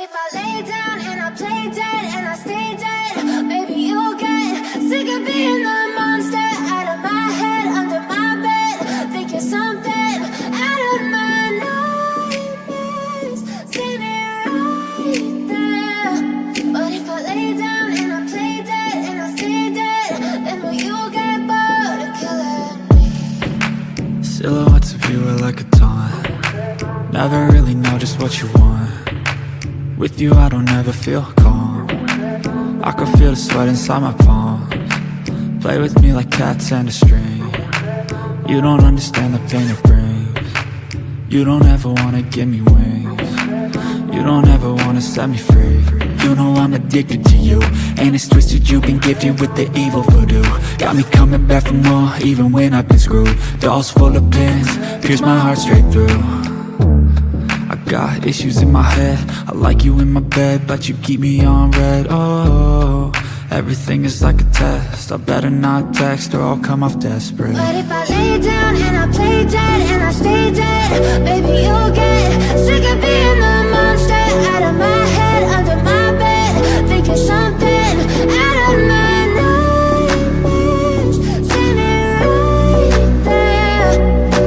if I lay down and I play dead and I stay dead, maybe you'll get sick of being the monster out of my head, under my bed. Think you're something out of my nightmares, standing right there. But if I lay down and I play dead and I stay dead, then will you get bored of killing me? Silhouettes of you are like a taunt. Never really know just what you want. With you I don't ever feel calm. I can feel the sweat inside my palms. Play with me like cats and a string. You don't understand the pain it brings. You don't ever wanna give me wings. You don't ever wanna set me free. You know I'm addicted to you, and it's twisted, you've been gifted with the evil voodoo. Got me coming back for more, even when I've been screwed. Dolls full of pins, pierce my heart straight through. I got issues in my head, I like you in my bed, but you keep me on red. Oh, everything is like a test, I better not text or I'll come off desperate. But if I lay down and I play dead and I stay dead, maybe you'll get sick of being the monster out of my head, under my bed. Think you're something out of my nightmares, standing right there.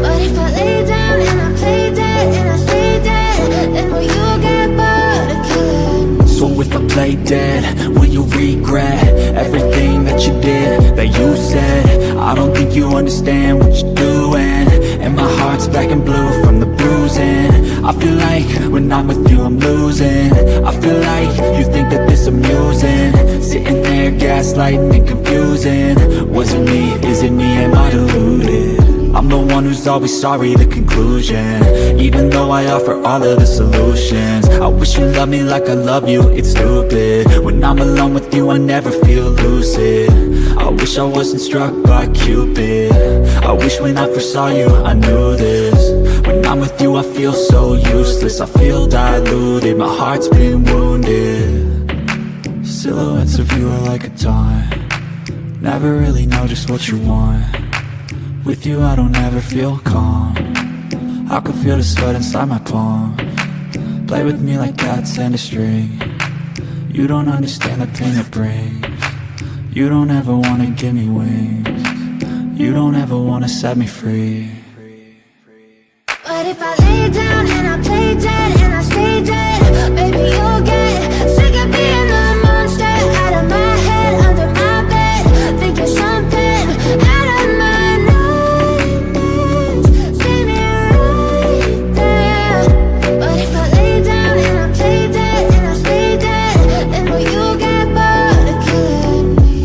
But if I lay down and I play dead and I stay dead, then will you get bored of killing me? So if I play dead, will you regret everything that you did, that you said? I don't think you understand what you're doing, and my heart's black and blue from the bruising. I feel like when I'm with you I'm losing. I feel like you think that this amusing, sitting there gaslighting and confusing. Was it me? Is it me? Am I deluded? I'm the one who's always sorry, the conclusion, even though I offer all of the solutions. I wish you loved me like I love you, it's stupid. When I'm alone with you I never feel lucid. I wish I wasn't struck by Cupid. I wish when I first saw you I knew this. When I'm with you I feel so useless, I feel diluted, my heart's been wounded. Silhouettes of you are like a taunt. Never really know just what you want. With you I don't ever feel calm. I can feel the sweat inside my palms. Play with me like cats and a string. You don't understand the pain it brings. You don't ever wanna give me wings. You don't ever wanna set me free. But if I lay down and I play dead and I stay dead, maybe you'll get sick of being the monster out of my head, under my bed. Think you're something out of my nightmares, standing right there. But if I lay down and I play dead and I stay dead, then will you get bored of killing me?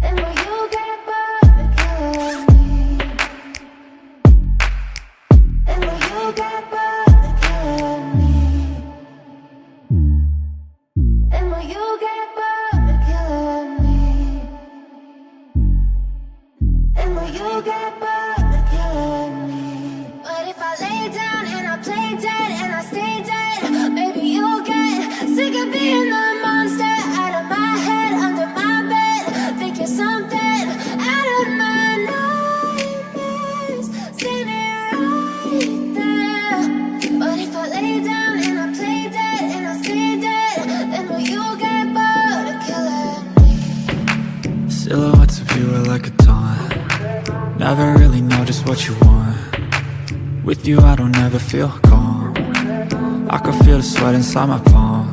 Then will you get bored of killing me? And will you get bored of killing me? And will you get bored of killing me? And will you get bored of killing me? But if I lay down and I play dead and I stay dead, maybe you'll get sick of being the monster out of my head, under my bed. Think you're something out of my nightmares, standing right there. But if I lay down and I play dead and I stay dead, then will you get bored of killing me? Silhouettes of you are like a taunt. Never really know just what you want. With you I don't ever feel calm. I can feel the sweat inside my palms.